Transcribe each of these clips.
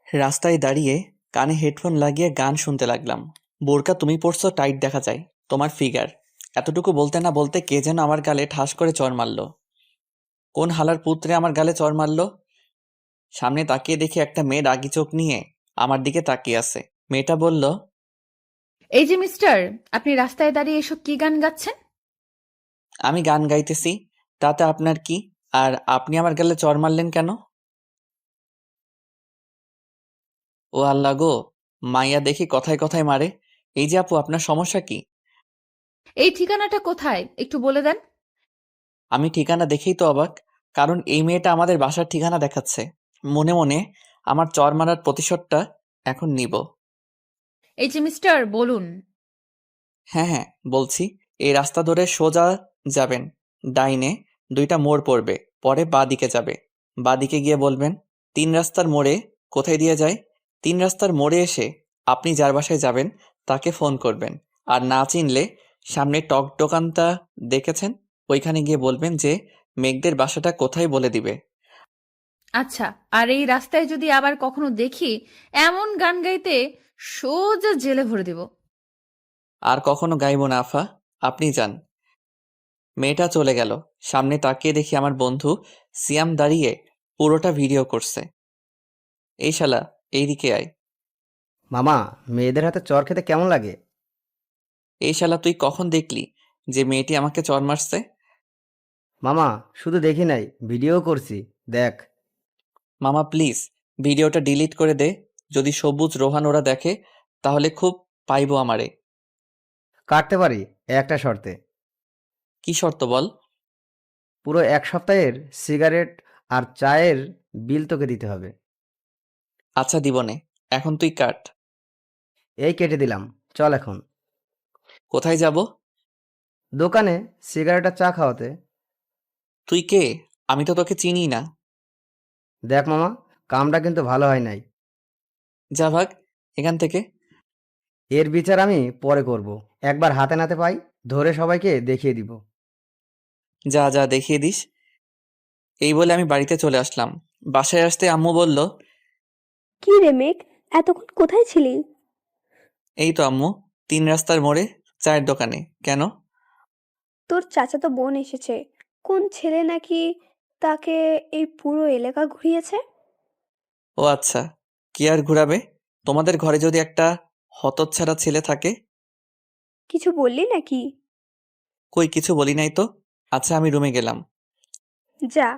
রাস্তায় দাঁড়িয়ে কানে হেডফোন লাগিয়ে গান শুনতে লাগলাম। বোরকা তুমি পরছো, টাইট দেখা যায় তোমার ফিগার। এতটুকু বলতে না বলতে কে যেন আমার গালে ঠাস করে চড় মারলো। কোন হালার পুত্রে আমার গালে চড় মারলো? সামনে তাকিয়ে দেখি একটা মেয়ে রাগী চোখ নিয়ে আমার দিকে তাকিয়ে আছে। মেয়েটা বলল, এই যে মিস্টার, আপনি রাস্তায় দাঁড়িয়ে এসব কি গান গাচ্ছেন? আমি গান গাইতেছি, তাতে আপনার কি? আর আপনি আমার গালে চড় মারলেন কেন? ও আল্লাহ গো, মাইয়া দেখি কথায় কথায় মারে। এই যে আপু, আপনার সমস্যা কি? এই ঠিকানাটা কোথায় একটু বলে দেন। আমি ঠিকানা দেখেই তো অবাক, কারণ এই মেয়েটা আমাদের বাসার ঠিকানা দেখাচ্ছে। মনে মনে আমার চর মারার প্রতিশোধটা এখন নিব। এই যে মিস্টার, বলুন। হ্যাঁ হ্যাঁ, বলছি। এই রাস্তা ধরে সোজা যাবেন, ডাইনে দুইটা মোড় পড়বে, পরে বাঁ দিকে যাবে। বাঁ দিকে গিয়ে বলবেন, তিন রাস্তার মোড়ে। কোথায় দিয়ে যায়? তিন রাস্তার মোড়ে এসে আপনি যার বাসায় যাবেন তাকে ফোন করবেন। আর না চিনলে সামনে টক দোকানটা দেখেছেন, ওইখানে গিয়ে বলবেন যে মেঘদের বাসাটা কোথায় বলে দিবে। আচ্ছা, আর এই রাস্তায় যদি আবার কখনো দেখি এমন গান গাইতে, সোজা জেলে ভরে দেব। আর কখনো গাইব না আফা, আপনি যান। মেয়েটা চলে গেল। সামনে তাকিয়ে দেখি আমার বন্ধু সিয়াম দাঁড়িয়ে পুরোটা ভিডিও করছে। এই শালা, এইদিকে আয়। মামা, মেয়েদের হাতে চর খেতে কেমন লাগে? এই শালা, তুই কখন দেখলি যে মেয়েটি আমাকে চর মারছে? মামা, শুধু দেখি নাই, ভিডিও করছি, দেখ। মামা প্লিজ, ভিডিওটা ডিলিট করে দে। যদি সবুজ রোহান ওরা দেখে তাহলে খুব পাইবো আমারে। কাটতে পারি একটা শর্তে। কি শর্ত বল? পুরো এক সপ্তাহের সিগারেট আর চায়ের বিল তোকে দিতে হবে। আচ্ছা দিবনে, এখন তুই কাট। এই কেটে দিলাম, চল এখন। কোথায় যাব? দোকানে সিগারেট আর চা খাওয়াতে। তুই কে? আমি তো তোকে চিনি না। দেখ মামা, কামটা কিন্তু ভালো হয় নাই। যা ভাগ এখান থেকে। এর বিচার আমি পরে করব। একবার হাতে নাতে পাই, ধরে সবাইকে দেখিয়ে দিব। যা যা, দেখিয়ে দিস। এই বলে আমি বাড়িতে চলে আসলাম। বাসায় আসতে আম্মু বলল, কি রে মেঘ, এতক্ষণ কোথায় ছিলি? এই তো আম্মু, তিন রাস্তার মোড়ে চায়ের দোকানে। কেন? তোর চাচাতো বোন এসেছে। কোন ছেলে নাকি তাকে এই পুরো এলাকা ঘুরিয়েছে। ও আচ্ছা, কি আর ঘুরাবে? তোমাদের ঘরে যদি একটা হতচ্ছাড়া ছেলে থাকে। কিছু বললি নাকি? কই কিছু বলি নাই তো। আচ্ছা, আমি রুমে গেলাম। যা।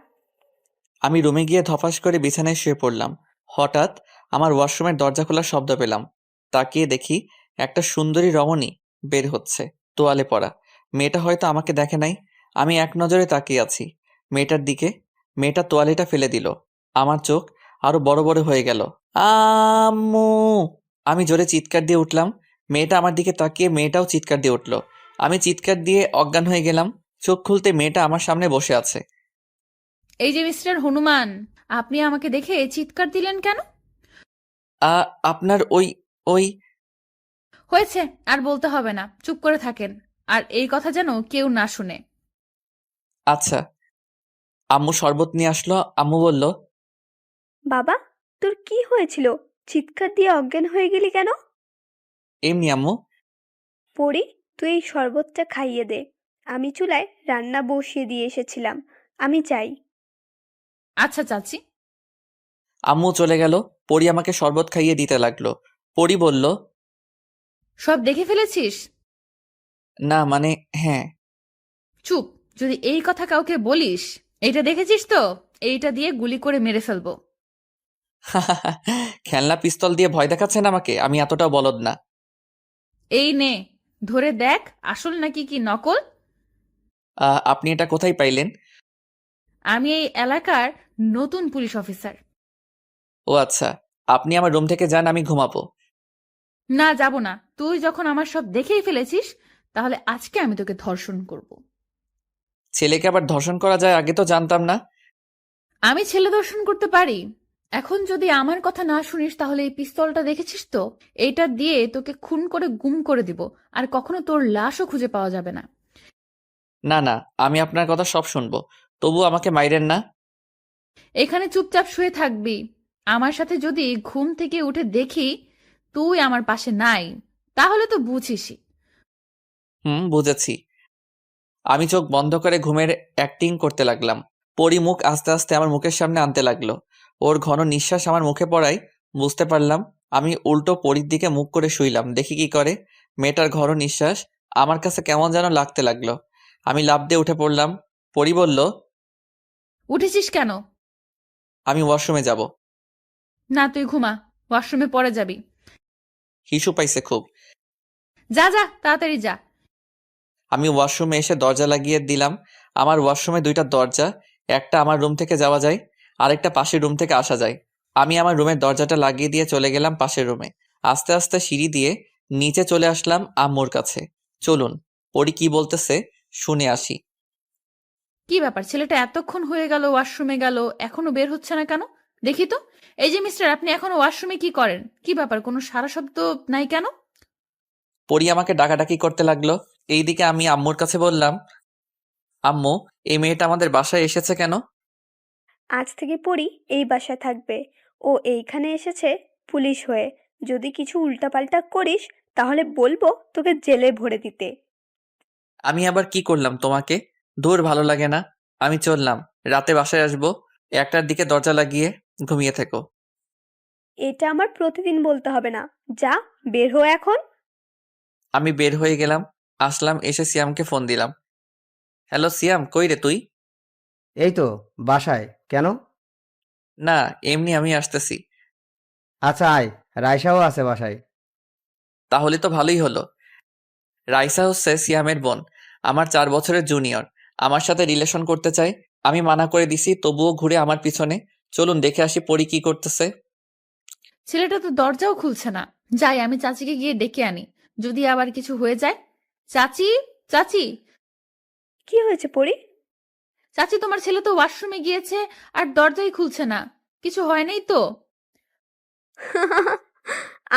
আমি রুমে গিয়ে ধপাস করে বিছানায় শুয়ে পড়লাম। হঠাৎ আমার ওয়াশরুমের দরজা খোলার শব্দ পেলাম। তাকিয়ে দেখি একটা সুন্দরী রমণী বের হচ্ছে, তোয়ালে পরা। মেয়েটা হয়তো আমাকে দেখে নাই। আমি এক নজরে তাকিয়ে আছি মেয়েটার দিকে। মেয়েটা তোয়ালেটা ফেলে দিল। আমার চোখ আরো বড় বড় হয়ে গেল। আম্মু! আমি জোরে চিৎকার দিয়ে উঠলাম। মেয়েটা আমার দিকে তাকিয়ে মেয়েটাও চিৎকার দিয়ে উঠল। আমি চিৎকার দিয়ে অজ্ঞান হয়ে গেলাম। চোখ খুলতে মেয়েটা আমার সামনে বসে আছে। এই যে মিস্টার হনুমান, আপনি আমাকে দেখে চিৎকার দিলেন কেন? আপনার ওই ওই হয়েছে, আর বলতে হবে না, চুপ করে থাকেন। আর এই কথা যেন কেউ না শুনে। আচ্ছা। আম্মু শরবত নিয়ে আসলো। আম্মু বলল, বাবা, তোর কি হয়েছিল? চিৎকার দিয়ে অজ্ঞান হয়ে গেলি কেন? এমনি আম্মু। পড়ি, তুই এই শরবতটা খাইয়ে দে। আমি চুলায় রান্না বসিয়ে দিয়ে এসেছিলাম। আমি চাই। আচ্ছা চাচি। আম্মু চলে গেল। পরি আমাকে শরবত খাইয়ে দিতে লাগলো। পরি বলল, সব দেখে ফেলেছিস? না মানে হ্যাঁ। চুপ। যদি এই কথা কাউকে বলিস, এইটা দেখেছিস তো, এইটা দিয়ে গুলি করে মেরে ফেলবো। খেলনা পিস্তল দিয়ে ভয় দেখাচ্ছেন আমাকে? আমি এতটাও বলদ না। এই নে, ধরে দেখ আসল নাকি কি নকল। আপনি এটা কোথায় পাইলেন? আমি এই এলাকার নতুন পুলিশ অফিসার। ও আচ্ছা, আপনি আমার রুম থেকে যান, আমি ঘুমাবো। না, যাব না। তুই যখন আমার সব দেখেই ফেলেছিস, তাহলে আজকে আমি তোকে ধর্ষণ করব। ছেলেকে আবার ধর্ষণ করা যায়, আগে তো জানতাম না। আমি ছেলে ধর্ষণ করতে পারি। এখন যদি আমার কথা না শুনিস, তাহলে এই পিস্তলটা দেখেছিস তো, এইটা দিয়ে তোকে খুন করে গুম করে দিব। আর কখনো তোর লাশও খুঁজে পাওয়া যাবে না। না না, আমি আপনার কথা সব শুনবো, তবু আমাকে মাইরেন না। এখানে চুপচাপ শুয়ে থাকবি। আমার সাথে যদি ঘুম থেকে উঠে দেখি তুই আমার পাশে নাই, তাহলে তো বুঝিসই। বুঝেছি। আমি চোখ বন্ধ করে ঘুমের অ্যাক্টিং করতে লাগলাম। পরি মুখ আস্তে আস্তে আমার মুখের সামনে আনতে লাগলো। ওর ঘন নিঃশ্বাস আমার মুখে পড়ায় বুঝতে পারলাম। আমি উল্টো পরির দিকে মুখ করে শুইলাম, দেখি কি করে। মেয়েটার ঘন নিঃশ্বাস আমার কাছে কেমন যেন লাগতে লাগলো। আমি লাফ দিয়ে উঠে পড়লাম। পরি বলল, উঠেছিস কেন? আমি ওয়াশরুমে যাব। না, তুই ঘুমা, ওয়াশরুমে পরে যাবি। হিসু পাইছে খুব। যা যা, তাড়াতাড়ি যা। আমি ওয়াশরুমে এসে দরজা লাগিয়ে দিলাম। আমার ওয়াশরুমে দুইটা দরজা, একটা আমার রুম থেকে যাওয়া যায়, আরেকটা পাশের রুম থেকে আসা যায়। আমি আমার রুমের দরজাটা লাগিয়ে দিয়ে চলে গেলাম পাশের রুমে। আস্তে আস্তে সিঁড়ি দিয়ে নিচে চলে আসলাম আম্মুর কাছে। চলুন পরি কি বলতেছে শুনে আসি। কি ব্যাপার, ছেলেটা এতক্ষণ হয়ে গেল ওয়াশরুমে গেল, এখনো বের হচ্ছে না কেন? দেখি তো। এই যে মিস্টার, আপনি এখনো ওয়াশরুমে কি করেন? কি ব্যাপার, কোনো সারা শব্দ নাই কেন? পরি আমাকে ডাকাডাকি করতে লাগলো। এইদিকে আমি আম্মুর কাছে বললাম, আম্মু, এই মেয়েটা আমাদের বাসায় এসেছে কেন? আজ থেকে পড়ি এই বাসায় থাকবে। ও এইখানে এসেছে পুলিশ হয়ে। যদি কিছু উল্টাপাল্টা করিস তাহলে বলবো তোকে জেলে ভরে দিতে। আমি আবার কি করলাম তোমাকে? দূর, ভালো লাগে না। আমি চললাম, রাতে বাসায় আসবো। 1টার দিকে দরজা লাগিয়ে ঘুমিয়ে থেকো। এটা আমার প্রতিদিন বলতে হবে না। যা, বের হো এখন। আমি বের হয়ে গেলাম, আসলাম, এসে সিয়ামকে ফোন দিলাম। হ্যালো সিয়াম, কই রে তুই? এই তো বাসায়। কেন? না, এমনি আমি আসতেছি। আচ্ছা আয়, রায়সাও আছে বাসায়। তাহলে তো ভালোই হলো। রাইসা হচ্ছে সিয়ামের বোন, আমার 4 বছরের জুনিয়র। আমার সাথে রিলেশন করতে চাই। আমি মানা করে দিছি, তবুও ঘুরে আমার পিছনে। চলুন দেখে আসি পরি কি করতেছে। ছেলেটা তো দরজাও খুলছে না। যাই, আমি চাচিকে গিয়ে ডেকে আনি, যদি আবার কিছু হয়ে যায়। চাচি, চাচি, কি হয়েছে পড়ি? চাচি, তোমার ছেলে তো ওয়াশরুমে গিয়েছে আর দরজাই খুলছে না। কিছু হয় নাই তো?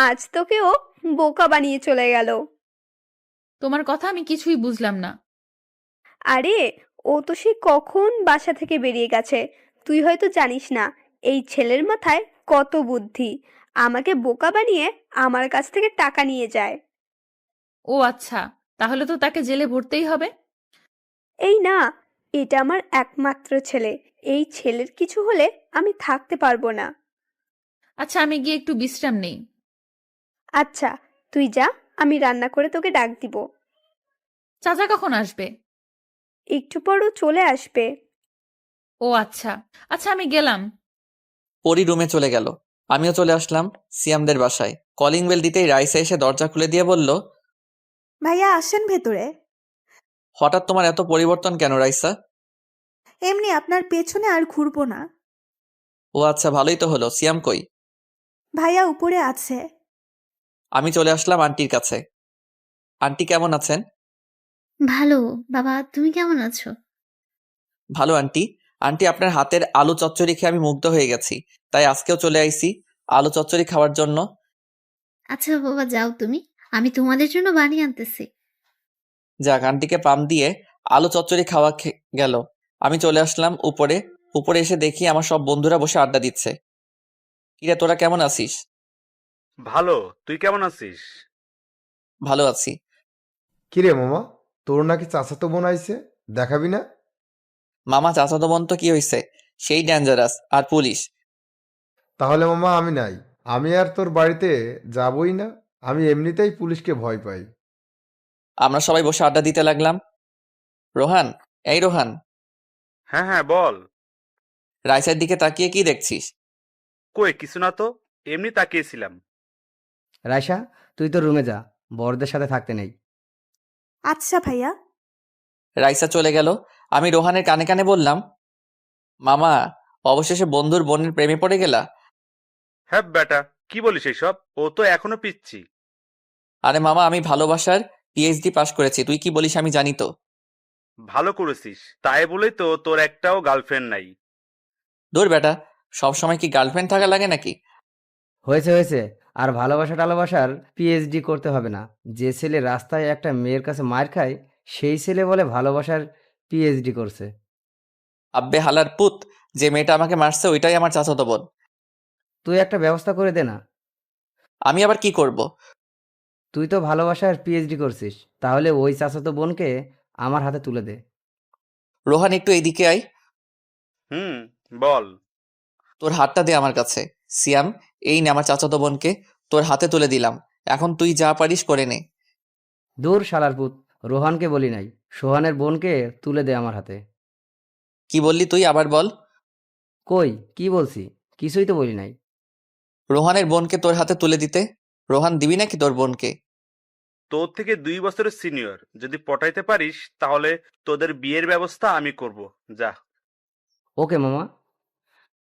আজ তোকে ও বোকা বানিয়ে চলে গেল। তোমার কথা আমি কিছুই বুঝলাম না। আরে, ও তো সে কখন বাসা থেকে বেরিয়ে গেছে। তুই হয়তো জানিস না, এই ছেলের মাথায় কত বুদ্ধি। আমাকে বোকা বানিয়ে আমার কাছ থেকে টাকা নিয়ে যায়। ও আচ্ছা, তাহলে তো তাকে জেলে ভরতেই হবে। এই না, এটা আমার একমাত্র ছেলে। এই ছেলের কিছু হলে আমি থাকতে পারবো না। আচ্ছা, আমি গিয়ে একটু বিশ্রাম নেই। আচ্ছা, তুই যা, আমি রান্না করে তোকে ডাক দিব। চাচা কখন আসবে? একটু পরও চলে আসবে। ও আচ্ছা, আচ্ছা আমি গেলাম। পরি রুমে চলে গেল। আমিও চলে আসলাম সিয়ামদের বাসায়। কলিং বেল দিতেই রাইসা এসে দরজা খুলে দিয়ে বলল, ভাইয়া আসেন ভেতরে। হঠাৎ তোমার এত পরিবর্তন কেন রাইসা? এমনি আপনার পেছনে আর ঘুরবো না। ও আচ্ছা, ভালোই তো হলো। সিয়াম কই? ভাইয়া উপরে আছে। আমি চলে আসলাম আন্টির কাছে। আন্টি কেমন আছেন? ভালো। বাবা, তুমি কেমন আছো? ভালো আন্টি। আন্টি, আপনার হাতের আলু চচ্চড়ি খেয়ে আমি মুগ্ধ হয়ে গেছি, তাই আজকেও চলে আইছি আলু চচ্চড়ি খাওয়ার জন্য। আচ্ছা বাবা, যাও তুমি, আমি তোমাদের জন্য বানিয়ে আনতেছি। যাক, আন্টিকে পাম দিয়ে আলু চচ্চড়ি খাওয়া গেল। আমি চলে আসলাম উপরে। উপরে এসে দেখি আমার সব বন্ধুরা বসে আড্ডা দিচ্ছে। কিরে, তোরা কেমন আছিস? ভালো। তুই কেমন আছিস? ভালো আছি। কিরে মামা, তোর নাকি চাচাতো বোন আইছে, দেখাবি না? মামা, চাচাতো বোন তো কি হয়েছে, সেই ডেঞ্জারাস আর পুলিশ। তাহলে মামা আমি নাই, আমি আর তোর বাড়িতে যাবই না। আমি এমনিতেই পুলিশকে ভয় পাই। আমরা সবাই বসে আড্ডা দিতে লাগলাম। রোহান, এই রোহান, হ্যাঁ হ্যাঁ, বল। রাইসার দিকে তাকিয়ে কি দেখছিস? কই, কিছু না তো, এমনি তাকিয়েছিলাম। রায়সা, তুই তো রুমে যা, বড়দের সাথে থাকতে নেই। আচ্ছা ভাইয়া। রাইসা চলে গেল। আমি রোহানের কানে কানে বললাম, মামা, অবশেষে বন্ধুর বোনের প্রেমে পড়ে গেলা? হ্যাঁ বেটা, কি বলিস এইসব? ও তো এখনো পিচ্ছি। আরে মামা, আমি ভালোবাসার পিএইচডি পাশ করেছি, তুই কি বলিস আমি জানি তো। ভালো করেছিস, তাই বলেই তো তোর একটাও গার্লফ্রেন্ড নাই। দূর বেটা, সবসময় কি গার্লফ্রেন্ড থাকা লাগে নাকি? হয়েছে হয়েছে, আর ভালোবাসা টালোবাসার পিএইচডি করতে হবে না। যে ছেলে রাস্তায় একটা মেয়ের কাছে মার খায়, সেই ছেলে বলে ভালোবাসার পিএইচডি করছে। আব্বে হালার পুত, যে মেয়েটা আমাকে মারছে ওইটাই আমার চাচাতো বোন। তুই একটা ব্যবস্থা করে দে না। আমি আবার কি করব? তুই তো ভালোবাসার পিএইচডি করছিস, তাহলে ওই চাচাতো বোনকে আমার হাতে তুলে দে। রোহান একটু এইদিকে আয়। হুম, বল। তোর হাতটা দে আমার কাছে। সিয়াম, এই নে আমার চাচাতো বোনকে তোর হাতে তুলে দিলাম। এখন তুই যা পারিস করে নে। দূর শালার পুত, রোহানকে বলি নাই, সোহানের বোনকে তুলে দে আমার হাতে। কি বললি তুই আবার বল? কই কি বলছি? কিছুই তো বলি নাই। রোহানের বোনকে তোর হাতে তুলে দিতে? রোহান দিবি নাকি তোর বোনকে? তোর থেকে 2 বছরের সিনিয়র, যদি পটাইতে পারিস তাহলে তোদের বিয়ের ব্যবস্থা আমি করব। যা। ওকে মামা।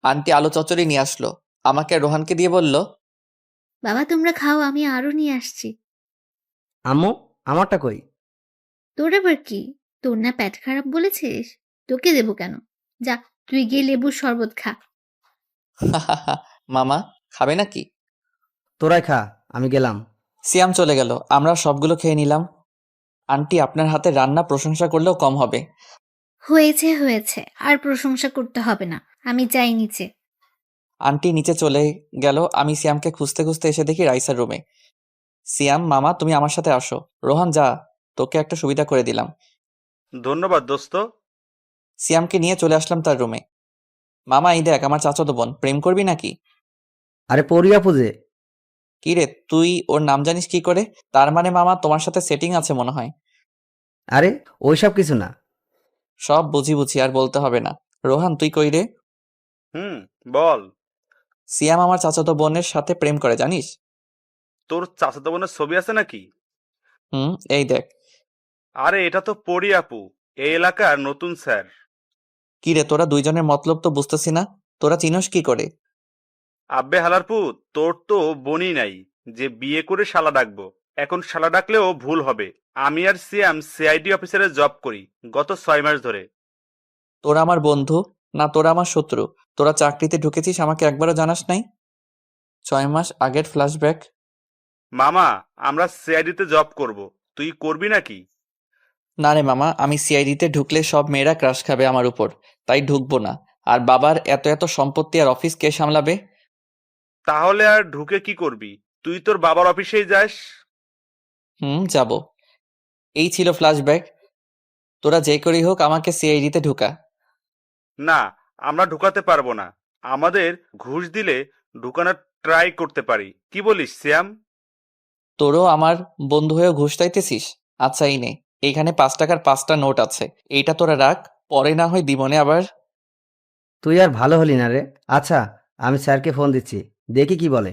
আন্টি আলু চচ্চড়ি নিয়ে আসলো, আমাকে আর রোহানকে দিয়ে বলল, বাবা তোমরা খাও, আমি আরো নিয়ে আসছি। আম্মু, আমারটা কই? তোর আবার কি? তোর না পেট খারাপ বলেছিস? তোকে দেবো কেন? যা, তুই গিয়ে লেবুর শরবত খা। মামা খাবে নাকি? তোরাই খা, আমি গেলাম। সিয়াম চলে গেল, আমরা সবগুলো খেয়ে নিলাম। আন্টি আপনার হাতে রান্না প্রশংসা করলেও কম হবে। হয়েছে হয়েছে, আর প্রশংসা করতে হবে না, আমি যাই নিচে। আন্টি নিচে চলে গেল। আমি সিয়ামকে খুঁজতে খুঁজতে এসে দেখি রাইসার রুমে। সিয়াম মামা তুমি আমার সাথে আসো। রোহান যা, তোকে একটা সুবিধা করে দিলাম। ধন্যবাদ দোস্ত। সিয়ামকে নিয়ে চলে আসলাম তার রুমে। মামা এই দেখ আমার চাচাতো বোন, প্রেম করবি নাকি? আরে পরিয়া পুজে। কি রে তুই ওর নাম জানিস কি করে? তার মানে মামা তোমার সাথে সেটিং আছে মনে হয়। আরে ওইসব কিছু না। সব বুঝি বুঝি, আর বলতে হবে না। রোহান তুই কই রে? হুম, বল। সিয়াম আমার চাচাতো বোনের সাথে প্রেম করে জানিস? তোর চাচাতো বোনের ছবি আছে নাকি? এই দেখ। আরে এটা তো পরি আপু, এই এলাকার নতুন স্যার। কি রে তোরা দুইজনের মতলব তো বুঝতেছি না, তোরা চিনস কি করে? আব্বে হালারপু, তোর তো বোনই নাই যে বিয়ে করে শালা ডাকবো। এখন শালা ডাকলেও ভুল হবে। আমি আর সিয়াম সিআইডি অফিসারে জব করি গত 6 মাস ধরে। তোরা আমার বন্ধু না তোরা আমার শত্রু? তোরা চাকরিতে ঢুকেছিস আমাকে একবারও জানাস নাই? 6 মাস আগের ফ্ল্যাশব্যাক। মামা, আমরা সিআইডিতে জব করব, তুই করবি নাকি? না রে মামা, আমি সিআইডিতে ঢুকলে সব মেয়েরা ক্রাশ খাবে আমার উপর, তাই ঢুকবো না। আর বাবার এত এত সম্পত্তি আর অফিস কে সামলাবে? তাহলে আর ঢুকে কি করবি? তুই তোর বাবার অফিসেই যাস। যাব। এই ছিল ফ্ল্যাশব্যাক। তোরা যে করেই হোক আমাকে সিআইডিতে ঢুকা। না, আমরা ঢুকাতে পারবো না। আমাদের ঘুষ দিলে ঢুকানোর ট্রাই করতে পারি, কি বলিস শ্যাম? তোরও আমার বন্ধু হয়েও ঘুষ চাইতেছিস? আচ্ছা এই নে, এইখানে 5 টাকার 5টা নোট আছে, এইটা তোরা রাখ, পরে না হয় দিবনে আবার। তুই আর ভালো হলি না রে। আচ্ছা, আমি স্যারকে ফোন দিচ্ছি, দেখি কি বলে।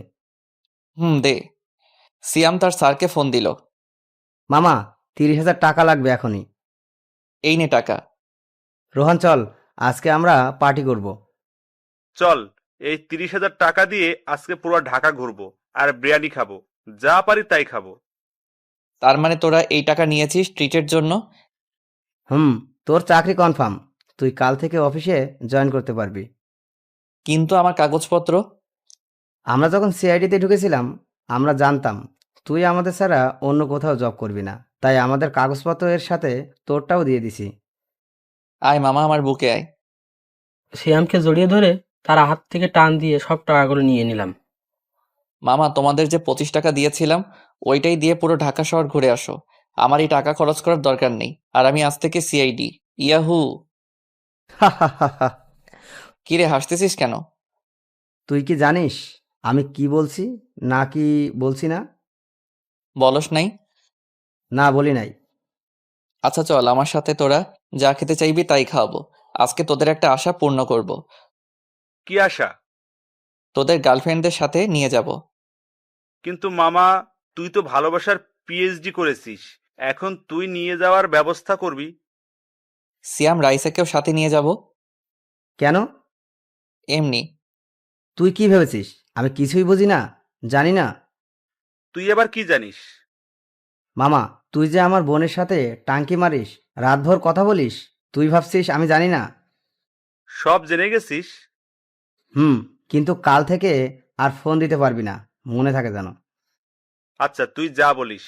দে। সিয়াম তার স্যারকে ফোন দিল। মামা, 30,000 টাকা লাগবে এখনই। এই নে টাকা। রোহান চল, আজকে আমরা পার্টি করব। চল, এই 30,000 টাকা দিয়ে আজকে পুরো ঢাকা ঘুরবো আর বিরিয়ানি খাবো, যা পারি তাই খাবো। তার মানে তোরা এই টাকা নিয়েছিস ট্রিটের জন্য? তোর চাকরি কনফার্ম, তুই কাল থেকে অফিসে জয়েন করতে পারবি। কিন্তু আমার কাগজপত্র? আমরা যখন সিআইডিতে ঢুকেছিলাম, আমরা জানতাম তুই আমাদের ছাড়া অন্য কোথাও জব করবি না, তাই আমাদের কাগজপত্রের সাথে তোরটাও দিয়ে দিছি। আয় মামা আমার বুকে আয়। শ্যামকে জড়িয়ে ধরে তার হাত থেকে টান দিয়ে সব টাকাগুলো নিয়ে নিলাম। মামা তোমাদের যে 25 টাকা দিয়েছিলাম ওইটাই দিয়ে পুরো ঢাকা শহর ঘুরে আসো। আমার এই টাকা খরচ করার দরকার নেই, আর আমি আজ থেকে সিআইডি। ইয়াহু। কিরে হাসতেছিস কেন? তুই কি জানিস আমি কি বলছি না কি বলছি না? বলস নাই? না, বলি নাই। আচ্ছা চল আমার সাথে, তোরা যা খেতে চাইবি তাই খাওয়াবো। আজকে তোদের একটা আশা পূর্ণ করব। কি আশা? তোদের গার্লফ্রেন্ডদের সাথে নিয়ে যাব। কিন্তু মামা, তুই তো ভালোবাসার পিএইচডি করেছিস, এখন তুই নিয়ে যাওয়ার ব্যবস্থা করবি। সিয়াম রাইসাকেও সাথে নিয়ে যাব। কেন? এমনি। তুই কি ভেবেছিস আমি কিছুই বুঝি না, জানি না? তুই আবার কি জানিস? মামা, তুই যে আমার বোনের সাথে টাঙ্কি মারিস, রাতভর কথা বলিস, তুই ভাবছিস আমি জানি না? সব জেনে গেছিস? কিন্তু কাল থেকে আর ফোন দিতে পারবি না, মনে থাকে যেন। আচ্ছা, তুই যা বলিস।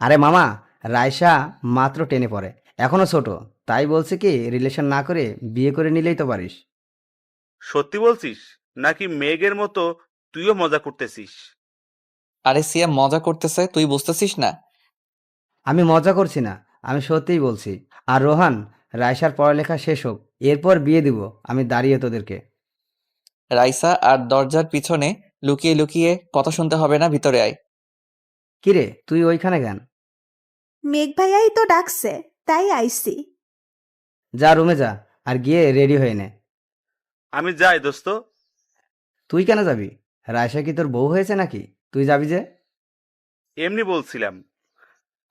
আরে মামা, রাইসা মাত্র 10-এ পড়ে, এখনো ছোট, তাই বলছে কি রিলেশন না করে বিয়ে করে নিলেই তো পারিস। সত্যি বলছিস? নাকি মেঘের মতো তুইও মজা করতেছিস? আরে সিয়াম মজা করতেছে, তুই বুঝতেছিস না? আমি মজা করছি না, আমি সত্যিই বলছি। আর রোহান, রাইসার পড়ালেখা শেষ হোক, এরপর বিয়ে দিব আমি দাঁড়িয়ে তোদেরকে। রাইসা আর দরজার পিছনে লুকিয়ে লুকিয়ে কথা শুনতে হবে না, ভিতরে আয়। কিরে, তুই ওইখানে কেন? মেঘ ভাইয়াই তো ডাকছে, তাই আইছি। যা রুমে যা, আর গিয়ে রেডি হয়ে নে। আমি যাই দোস্ত। তুই কেন যাবি? রাইসা কি তোর বউ হয়েছে নাকি তুই যাবি যে? এমনি বলছিলাম।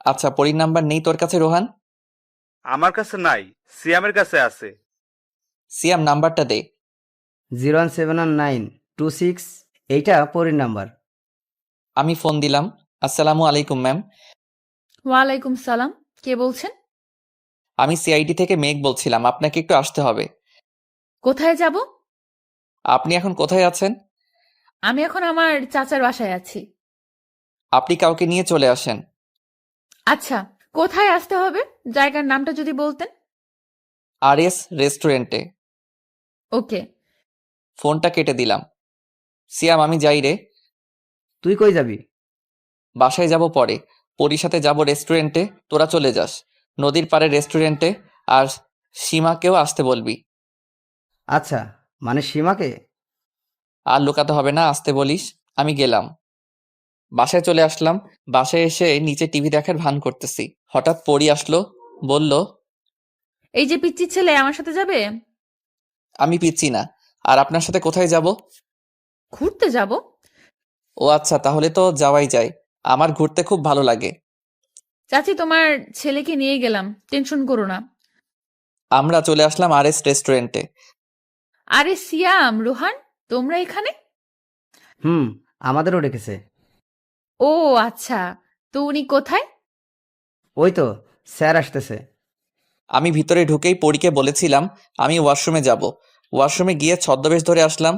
আচ্ছা, পরীর নাম্বার নেই তোর কাছে রোহান? আমার কাছে নাই, সিয়ামের কাছে আছে। সিয়াম নাম্বারটা দে। 0171926, এইটা পরীর নাম্বার। আমি ফোন দিলাম। আসসালামু আলাইকুম ম্যাম। ওয়ালাইকুম সালাম, কে বলছেন? আমি সিআইডি থেকে মেঘ বলছিলাম, আপনাকে একটু আসতে হবে। কোথায় যাব? আপনি এখন কোথায় আছেন? আমি এখন আমার চাচার বাসায় আছি। আপনি কাউকে নিয়ে চলে আসেন। আচ্ছা, কোথায় আসতে হবে? জায়গার নামটা যদি বলতেন। আরএস রেস্টুরেন্টে। ওকে। ফোনটা কেটে দিলাম। সিয়াম আমি যাই রে। তুই কই যাবি? বাসায় যাব পরে, পরীর সাথে যাব রেস্টুরেন্টে, তোরা চলে যাস নদীর পাড়ে রেস্টুরেন্টে। আর সীমাকেও আসতে বলবি। আচ্ছা, মানে সীমাকে? আর লুকাতে হবে না, আসতে বলিস। আমি গেলাম। বাসায় চলে আসলাম। বাসায় এসে নিচে টিভি দেখার ভান করতেছি, হঠাৎ পরী আসলো, বলল, এই যে পিচ্চি ছেলে আমার সাথে যাবে? আমি পিচ্ছি না। আর আপনার সাথে কোথায় যাব? ঘুরতে যাব। ও আচ্ছা, তাহলে তো যাওয়াই যায়। আমার ঘুরতে খুব ভালো লাগে। চাচি, তোমার ছেলেকে নিয়ে গেলাম, টেনশন করো না। আমরা চলে আসলাম আরএস রেস্টুরেন্টে। আরে সিয়াম, রোহান, তোমরা এখানে? হুম, আমাদেরও ডেকেছে। ও আচ্ছা, তো উনি কোথায়? ওই তো স্যার আসতেছে। আমি ভিতরে ঢুকেই পরীকে বলেছিলাম আমি ওয়াশরুমে যাব। ওয়াশরুমে গিয়ে ছদ্মবেশ ধরে আসলাম।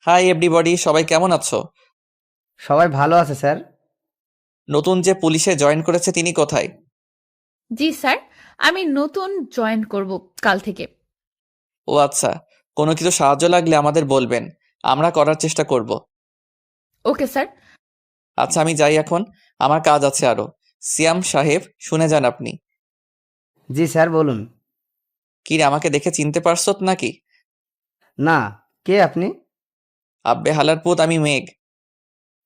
হাই এভরিবডি, সবাই কেমন আছো? সবাই ভালো আছে স্যার। নতুন যে পুলিশে জয়েন করেছে তিনি কোথায়? জি স্যার, আমি নতুন জয়েন করব কাল থেকে। ও আচ্ছা, কোনো কিছু সাহায্য লাগলে আমাদের বলবেন, আমরা করার চেষ্টা করব। Okay sir. আচ্ছা আমি যাই এখন, আমার কাজ আছে আরো। সিয়াম সাহেব, শুনে যান আপনি। জি স্যার, বলুন। কি রে, আমাকে দেখে চিনতে পারছত নাকি? না, কে আপনি? আব্বে হালার পুত, আমি মেঘ।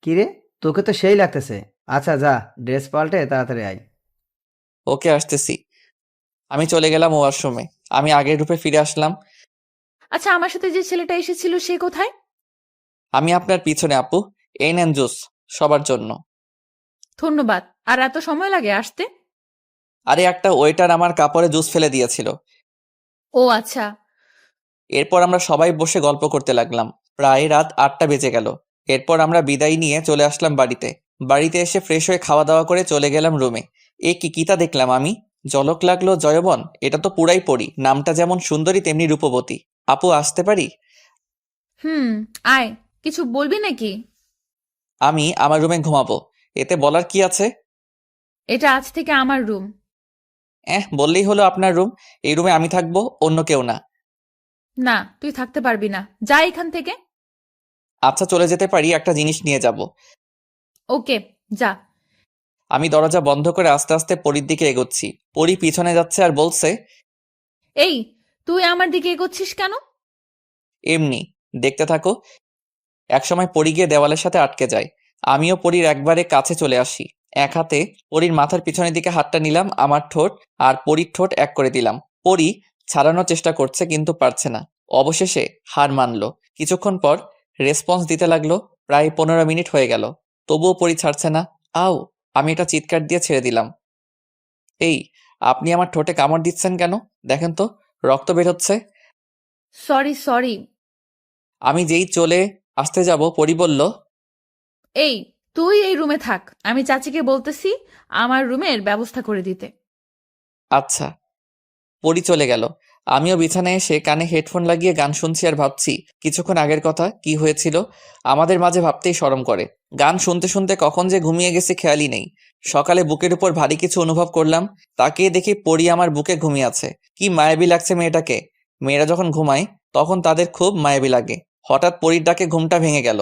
কিরে, তোকে তো সেই লাগতেছে। আচ্ছা যা, ড্রেস পাল্টে তাড়াতাড়ি আয়। ওকে, আসতেছি। আমি চলে গেলাম ওয়াশরুমে। আমি আগের রূপে ফিরে আসলাম। আচ্ছা, আমার সাথে যে ছেলেটা এসেছিল সে কোথায়? আমি আপনার পিছনে আপু। এই নেন জুস, সবার জন্য। ধন্যবাদ। আর এত সময় লাগে আসতে? আরে একটা ওয়েটার আমার কাপড়ে জুস ফেলে দিয়েছিল। ও আচ্ছা। এরপর আমরা সবাই বসে গল্প করতে লাগলাম। প্রায় রাত 8টা বেজে গেল। এরপর আমরা বিদায় নিয়ে চলে আসলাম বাড়িতে। বাড়িতে এসে ফ্রেশ হয়ে খাওয়া দাওয়া করে চলে গেলাম রুমে। এ কি কিতা দেখলাম আমি! ঝলক লাগলো জয়বন, এটা তো পুরাই পড়ি। নামটা যেমন সুন্দরী তেমনি রূপবতী। আপু আসতে পারি? আয়, কিছু বলবি নাকি? আমি আমার রুমে ঘুমাবো, এতে বলার কি আছে? এটা আজ থেকে আমার রুম। বললেই হলো আপনার রুম। এই রুমে আমি থাকবো, অন্য কেউ না। না, তুই থাকতে পারবি না, যা এখান থেকে। আচ্ছা চলে যেতে পারি, একটা জিনিস নিয়ে যাব। ওকে, যা। আমি দরজা বন্ধ করে আস্তে আস্তে পরীর দিকে এগোচ্ছি। পরী পিছনে যাচ্ছে আর বলছে, এই, তুই আমার দিকে এগোচ্ছিস কেন? এমনি দেখতে থাকো। একসময় পরী গিয়ে দেওয়ালের সাথে আটকে যায়। আমিও পরীর একবারে কাছে চলে আসি। এক হাতে পরীর মাথার পিছনের দিকে হাতটা নিলাম, আমার ঠোঁট আর পরীর ঠোঁট এক করে দিলাম। পরী ছাড়ানোর চেষ্টা করছে কিন্তু পারছে না। অবশেষে হার মানলো। কিছুক্ষণ পর রেসপন্স দিতে লাগলো। প্রায় 15 মিনিট হয়ে গেল, তবুও পরী ছাড়ছে না। আও! আমি এটা চিৎকার দিয়ে ছেড়ে দিলাম। এই, আপনি আমার ঠোঁটে কামড় দিচ্ছেন কেন? দেখেন তো, রক্ত বের হচ্ছে। Sorry sorry. আমি যেই চলে আসতে যাব, পরী বলল, এই, তুই এই রুমে থাক, আমি চাচিকে বলতেছি আমার রুমের ব্যবস্থা করে দিতে। আচ্ছা। পরী চলে গেল। আমিও বিছানায় এসে কানে হেডফোন লাগিয়ে গান শুনছি আর ভাবছি কিছুক্ষণ আগের কথা, কি হয়েছিল আমাদের মাঝে, ভাবতেই শরম করে। গান শুনতে শুনতে কখন যে ঘুমিয়ে গেছি খেয়ালই নেই। সকালে বুকের উপর ভারী কিছু অনুভব করলাম, তাকিয়ে দেখি পরী আমার বুকে ঘুমিয়ে আছে। কি মায়াবী লাগছে মেয়েটাকে। মেয়েরা যখন ঘুমায় তখন তাদের খুব মায়াবী লাগে। হঠাৎ পরীর ডাকে ঘুমটা ভেঙে গেল।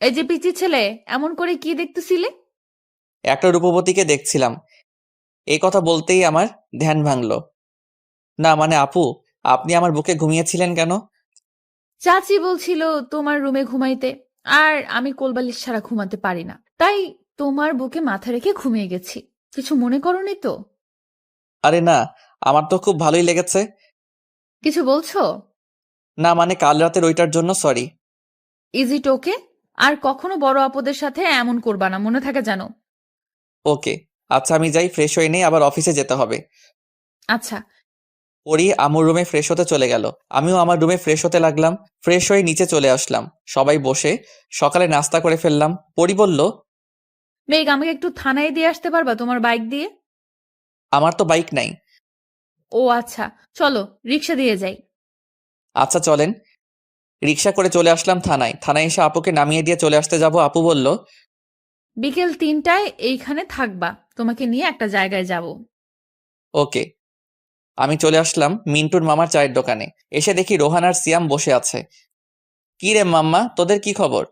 এই যে পিচি ছেলে, এমন করে কি দেখতেছিলে? একটা রূপবতীকে দেখছিলাম। এই কথা বলতেই আমার ধ্যান ভাঙলো। না মানে আপু, আপনি আমার বুকে ঘুমিয়েছিলেন কেন? চাচি বলছিল তোমার রুমে ঘুমাইতে, আর আমি কোলবালিশ ছাড়া ঘুমাতে পারি না, তাই তোমার বুকে মাথা রেখে ঘুমিয়ে গেছি। কিছু মনে করোনি তো? আরে না, আমার তো খুব ভালোই লেগেছে। কিছু বলছো? না মানে কাল রাতের ওইটার জন্য সরি। ইজ ইট ওকে? আর কখনো বড় আপদের সাথে এমন করবা না, মনে থাকে জানো। ওকে, আচ্ছা আমি যাই, ফ্রেশ হয়ে নেই, আবার অফিসে যেতে হবে। আচ্ছা। পরি আমুর রুমে ফ্রেশ হতে চলে গেল। আমিও আমার রুমে ফ্রেশ হতে লাগলাম। ফ্রেশ হয়ে নিচে চলে আসলাম। সবাই বসে সকালে নাস্তা করে ফেললাম। পরি বলল, মেঘ, আমাকে একটু থানায় দিয়ে আসতে পারবা তোমার বাইক দিয়ে? আমার তো বাইক নাই। ও আচ্ছা, চলো রিক্সা দিয়ে যাই। আচ্ছা চলেন। রিক্সা করে চলে আসলাম থানায়। থানায় এসে আপুকে নামিয়ে দিয়ে চলে আসতে যাব। আপু বলল, বিকেল 3টায় এইখানে থাকবা, তোমাকে নিয়ে একটা জায়গায় যাব। ওকে। আমি চলে আসলাম মিন্টুর মামার চায়ের দোকানে। এসে দেখি রোহান আর সিয়াম বসে আছে। কি রে মাম্মা, তোদের কি খবর?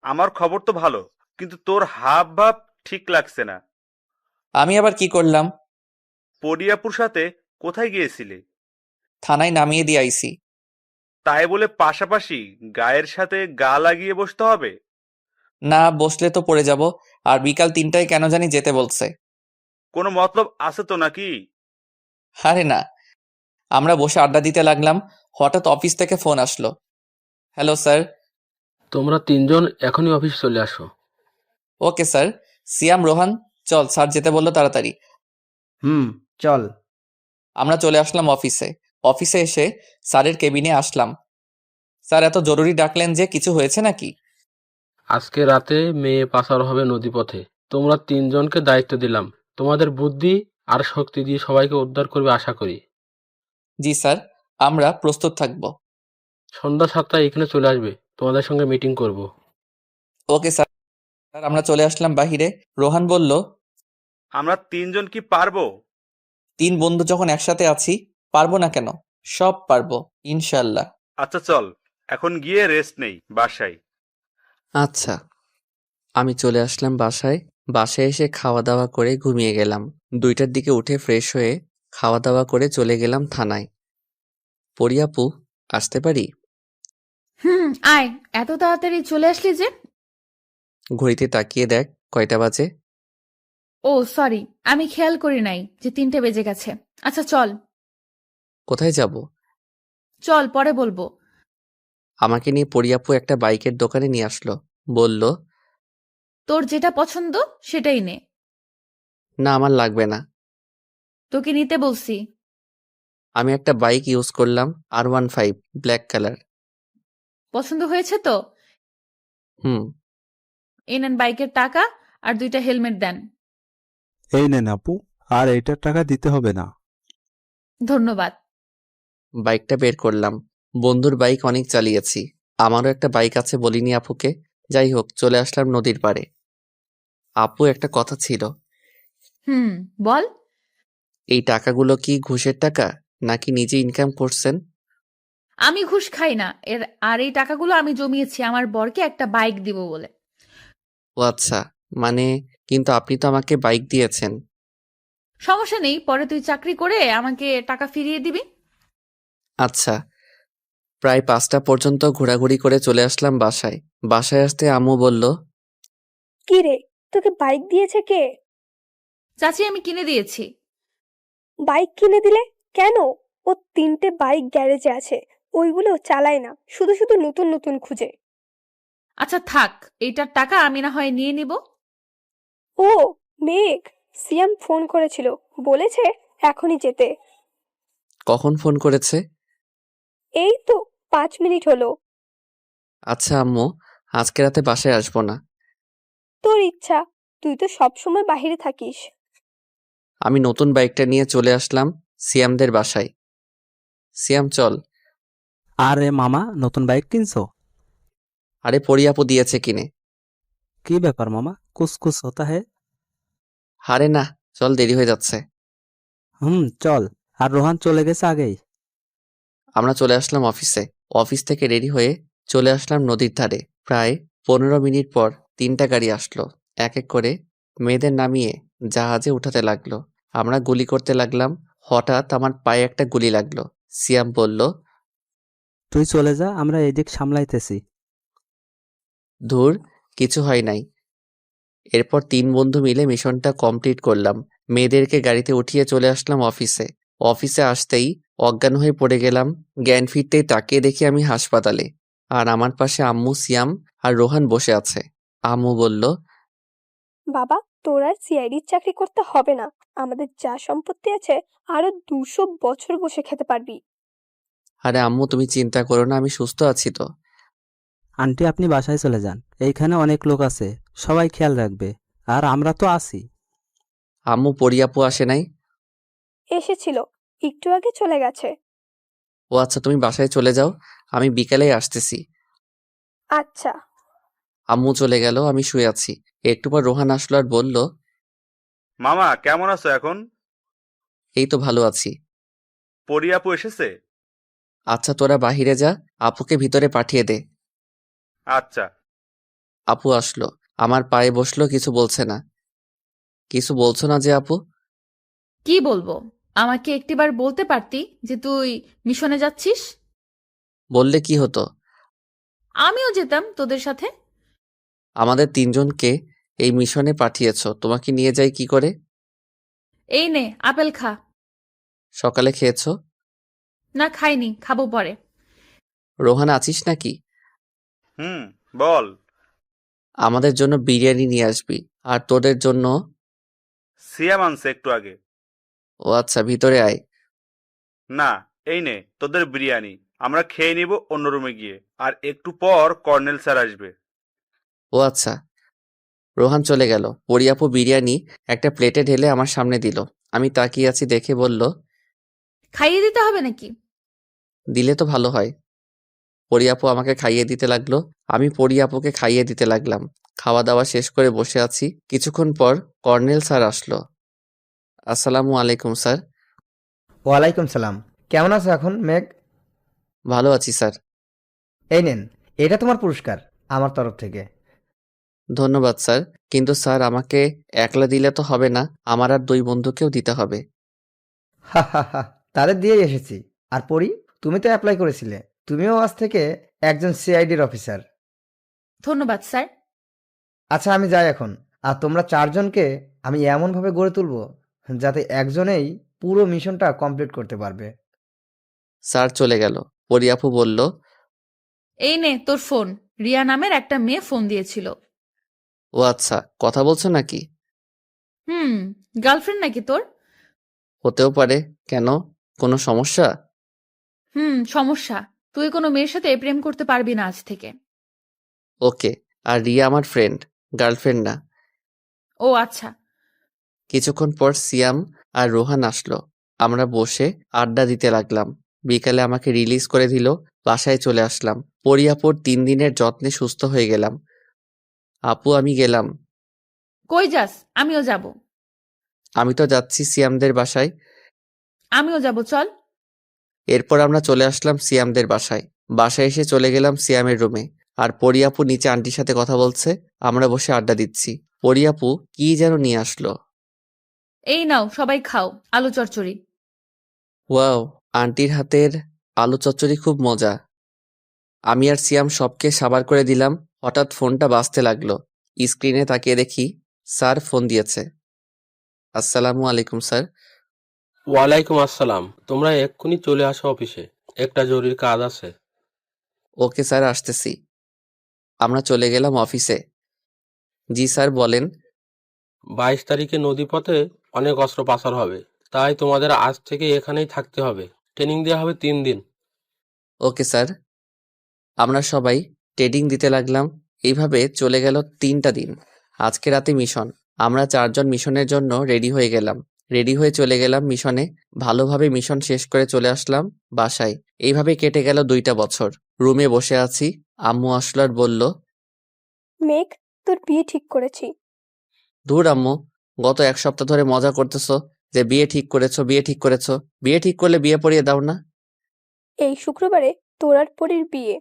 আমার খবর তো ভালো, কিন্তু তোর হাব ভাব ঠিক লাগছে না। আমি আবার কি করলাম? পরিয়াপুর সাথে কোথায় গিয়েছিলে? থানায় নামিয়ে দিয়ে আইছি। তাই বলে পাশাপাশি গায়ের সাথে গা লাগিয়ে বসতে হবে? না বসলে তো পড়ে যাব। আর বিকাল 3টায় কেন জানি যেতে বলছে। কোনো মতলব আছে তো নাকি? আরে না, আমরা বসে আড্ডা দিতে লাগলাম। হঠাৎ অফিস থেকে ফোন আসলো। Hello sir. তোমরা তিনজন এখনই অফিস চলে আসো। Okay sir. সিয়াম, রোহান, চল, স্যার যেতে বললো, তাড়াতাড়ি। চল। আমরা চলে আসলাম অফিসে। অফিসে এসে স্যারের কেবিনে আসলাম। স্যার এত জরুরি ডাকলেন যে, কিছু হয়েছে নাকি? আজকে রাতে মেয়ে পাচার হবে নদীপথে। তোমরা তিনজনকে দায়িত্ব দিলাম। তোমাদের বুদ্ধি আর শক্তি দিয়ে সবাইকে উদ্ধার করবে আশা করি। জি স্যার, আমরা প্রস্তুত থাকব। সন্ধ্যা 7টায় এখানে চলে আসবে, তোমাদের সঙ্গে মিটিং করব। Okay sir. স্যার আমরা চলে আসলাম বাহিরে। রোহান বলল, আমরা তিনজন কি পারবো? 3 বন্ধু যখন একসাথে আছি, পারবো না কেন? সব পারবো ইনশাল্লাহ। আচ্ছা চল, এখন গিয়ে রেস্ট নেই বাসায়। আচ্ছা। আমি চলে আসলাম বাসায়। বাসায় এসে খাওয়া দাওয়া করে ঘুমিয়ে গেলাম। 2টার দিকে উঠে ফ্রেশ হয়ে খাওয়া দাওয়া করে চলে গেলাম থানায়। পরি আপু, আসতে পারি? আয়, এত তাড়াতাড়ি চলে আসলি যে? ঘড়িতে তাকিয়ে দেখ কয়টা বাজে। ও সরি, আমি খেয়াল করি নাই যে 3টে বেজে গেছে। আচ্ছা চল। কোথায় যাব? চল, পরে বলবো। আমাকে নিয়ে পরি আপু একটা বাইকের দোকানে নিয়ে আসলো। বলল, তোর যেটা পছন্দ সেটাই নে। না আমার লাগবে না। তোকে নিতে বলছি। আমি একটা বাইক ইউজ করলাম, R15 ব্ল্যাক কালার। পছন্দ হয়েছে তো? হুম। এই নেন বাইকের টাকা, আর 2টা হেলমেট দেন। এই নেন আপু, আর এইটার টাকা দিতে হবে না। ধন্যবাদ। বাইকটা বের করলাম। বন্ধুর বাইক অনেক চালিয়েছি। আমারও একটা বাইক আছে বলিনি আপুকে। যাই হোক, চলে আসলাম নদীর পাড়ে। আপু, একটা কথা ছিল। বল। এই টাকাগুলো কি ঘুষের টাকা, নাকি নিজে ইনকাম করছেন? আমি ঘুষ খাই না, আর এই টাকাগুলো আমি জমিয়েছি আমার বরকে একটা বাইক দিব বলে। ও আচ্ছা, মানে কিন্তু আপনি তো আমাকে বাইক দিয়েছেন। সমস্যা নেই, পরে তুই চাকরি করে আমাকে টাকা ফিরিয়ে দিবি। আচ্ছা। প্রায় 5টা পর্যন্ত ঘোরাঘুরি করে চলে আসলাম বাসায়। বাসায় আসতে আম্মু বলল, কি রে, তোকে বাইক দিয়েছে কে? চাচি, আমি কিনে দিয়েছি। বাইক কিনে দিলে কেন? ও 3টে বাইক গ্যারেজে আছে, ওইগুলো চালায় না, শুধু শুধু নতুন নতুন খুঁজে। আচ্ছা থাক, এইটার টাকা আমি না হয় নিয়ে নিব। ও মেঘ, সিয়াম ফোন করেছিল, বলেছে এখনই যেতে। কখন ফোন করেছে? এই তো 5 মিনিট হলো। আচ্ছা আম্মু, আজকে রাতে বাসায় আসবো না। তোর ইচ্ছা, তুই তো সব সময় বাইরে থাকিস। আমি নতুন বাইকটা নিয়ে চলে আসলাম সিয়ামদের বাসায়। সিয়াম চল। আরে মামা, নতুন বাইক কিনছো? আরে পরি আপু দিয়েছে কিনে। কি ব্যাপার মামা, কুছ কুছ হতা হে? আরে না, চল, দেরি হয়ে যাচ্ছে। চল। আর রোহান চলে গেছে আগেই। আমরা চলে আসলাম অফিসে। অফিস থেকে রেডি হয়ে চলে আসলাম নদীর ধারে। প্রায় 15 মিনিট পর 3টা গাড়ি আসলো। এক এক করে মেয়েদের নামিয়ে জাহাজে উঠাতে লাগলো। আমরা গুলি করতে লাগলাম। হঠাৎ আমার পায়ে একটা গুলি লাগলো। সিয়াম বলল, তুই চলে যা, আমরা এদিক সামলাইতেছি। ধুর, কিছু হয় নাই। এরপর 3 বন্ধু মিলে মিশনটা কমপ্লিট করলাম। মেয়েদেরকে গাড়িতে উঠিয়ে চলে আসলাম অফিসে। অফিসে আসতেই অজ্ঞান হয়ে পড়ে গেলাম। জ্ঞান ফিরতেই তাকিয়ে দেখি আমি হাসপাতালে, আর আমার পাশে আম্মু, সিয়াম আর রোহান বসে আছে। আম্মু বলল, বাবা, তোর আর সিআইডির চাকরি করতে হবে না। আমাদের যা সম্পত্তি আছে আরো 200 বছর বসে খেতে পারবি। আরে আম্মু, তুমি চিন্তা করো না, আমি সুস্থ আছি তো। আন্টি, আপনি বাসায় চলে যান, এইখানে অনেক লোক আছে, সবাই খেয়াল রাখবে, আর আমরা তো আছি। আম্মু, পরিয়াপু আসে নাই? এসেছিল, একটু আগে চলে গেছে। ও আচ্ছা, তুমি বাসায় চলে যাও, আমি বিকালেই আসতেছি। আচ্ছা। আম্মু চলে গেল, আমি শুয়ে আছি। একটু পর রোহান আসলো আর বলল, মামা কেমন আছো এখন? এই তো ভালো আছি। পরি আপু এসেছে? আচ্ছা, তোরা বাহিরে যা, আপুকে ভিতরে পাঠিয়ে দে। আচ্ছা। আপু আসলো, আমার পায়ে বসলো, কিছু বলছে না। কিছু বলছো না যে আপু? কি বলবো? আমাকে একটিবার বলতে পারতি যে তুই মিশনে যাচ্ছিস? বললে কি হতো? আমিও যেতাম তোদের সাথে। আমাদের 3জনকে এই মিশনে পাঠিয়েছো, তোমাকে নিয়ে যাই কি করে? এই নে, আপেল খা। সকালে খেয়েছো? না, খাইনি, খাবো পরে। রোহান আছিস নাকি? বল। আমাদের জন্য বিরিয়ানি নিয়ে আসবি, আর তোদের জন্য। সিয়াম আনছে একটু আগে। ও আচ্ছা, ভিতরে আয়। না, এই নে তোদের বিরিয়ানি। আমরা খেয়ে নিব অন্য রুমে গিয়ে, আর একটু পর কর্নেল স্যার আসবে। ও আচ্ছা। রোহান চলে গেল। পরিয়াপু বিরিয়ানি একটা প্লেটে ঢেলে আমার সামনে দিল। আমি তাকিয়ে আছি দেখে বলল, খাইয়ে দিতে হবে নাকি? দিলে তো ভালো হয়। পরিয়াপু আমাকে খাইয়ে দিতে লাগলো, আমি পরিয়াপুকে খাইয়ে দিতে লাগলাম। খাওয়া দাওয়া শেষ করে বসে আছি। কিছুক্ষণ পর কর্নেল স্যার আসলো। আসসালামু আলাইকুম স্যার। ওয়ালাইকুম সালাম। কেমন আছো এখন মেঘ? ভালো আছি স্যার। এই নেন, এটা তোমার পুরস্কার আমার তরফ থেকে। ধন্যবাদ স্যার, কিন্তু স্যার আমাকে একলা দিলে তো হবে না, আমার আর 2 বন্ধুকেও দিতে হবে। হা হা হা, তাদের দিয়েই এসেছি। আর পড়ি, তুমি তো অ্যাপ্লাই করেছিলে, তুমিও আজ থেকে একজন সিআইডির অফিসার। ধন্যবাদ স্যার। আচ্ছা, আমি যাই এখন। আর তোমরা 4জনকে আমি এমনভাবে গড়ে তুলবো যাতে একজনেই পুরো মিশনটা কমপ্লিট করতে পারবে। স্যার চলে গেল। পরিয়াপু বলল, এই নে তোর ফোন। রিয়া নামের একটা মেয়ে ফোন দিয়েছিল। ও আচ্ছা, কথা বলছো নাকি? গার্লফ্রেন্ড নাকি তোর? হতেও পারে, কেন? কোনো সমস্যা? সমস্যা। তুই কোনো মেয়ের সাথে প্রেম করতে পারবি না আজ থেকে। ওকে। আর রিয়া আমার ফ্রেন্ড, গার্লফ্রেন্ড না। ও আচ্ছা। কিছুক্ষণ পর সিয়াম আর রোহান আসলো। আমরা বসে আড্ডা দিতে লাগলাম। বিকালে আমাকে রিলিজ করে দিল। বাসায় চলে আসলাম। পরিয়াপুর 3 দিনের যত্নে সুস্থ হয়ে গেলাম। আপু, আমি গেলাম। কই যাস? আমিও যাব। আমি তো যাচ্ছি সিয়ামদের বাসায়। আমিও যাব, চল। এরপর আমরা চলে আসলাম সিয়ামদের বাসায়। বাসায় এসে চলে গেলাম সিয়ামের রুমে। আর পরিয়াপু নিচে আন্টির সাথে কথা বলছে। আমরা বসে আড্ডা দিচ্ছি। পরিয়াপু কি যেন নিয়ে আসলো। এই নাও, সবাই খাও, আলু চচ্চড়ি। ওয়াও, আন্টির হাতের আলু চচ্চড়ি খুব মজা। আমি আর সিয়াম সবকে সাবার করে দিলাম। হঠাৎ ফোনটা বাজতে লাগলো। স্ক্রিনে তাকিয়ে দেখি স্যার ফোন দিয়েছে। আসসালামু আলাইকুম স্যার। ওয়ালাইকুম আসসালাম। তোমরা এক্ষুনি চলে আসো অফিসে, একটা জরুরি কাজ আছে। ওকে স্যার, আসতেছি। আমরা চলে গেলাম অফিসে। জি স্যার, বলেন। 22 তারিখে নদীপথে অনেক অস্ত্র পাচার হবে, তাই তোমাদের আজ থেকে এখানেই থাকতে হবে। ট্রেনিং দেওয়া হবে 3 দিন। Okay sir. আমরা সবাই ট্রেডিং দিতে লাগলাম। এইভাবে চলে গেল 3টা দিন। আজকে রাতে মিশন। আমরা 4জন মিশনের জন্য রেডি হয়ে গেলাম। রেডি হয়ে চলে গেলাম মিশনে। ভালোভাবে মিশন শেষ করে চলে আসলাম বাসায়। এইভাবে কেটে গেল 2টা বছর। রুমে বসে আছি। আম্মু আসলো আর বলল, মেঘ, তোর বিয়ে ঠিক করেছি। ধুর আম্মু, গত 1 সপ্তাহ ধরে মজা করতেছো যে বিয়ে ঠিক করেছো, বিয়ে ঠিক করেছো। বিয়ে ঠিক করলে বিয়ে পড়িয়ে দাও না। এই শুক্রবারে তোর আর পরীর বিয়ে।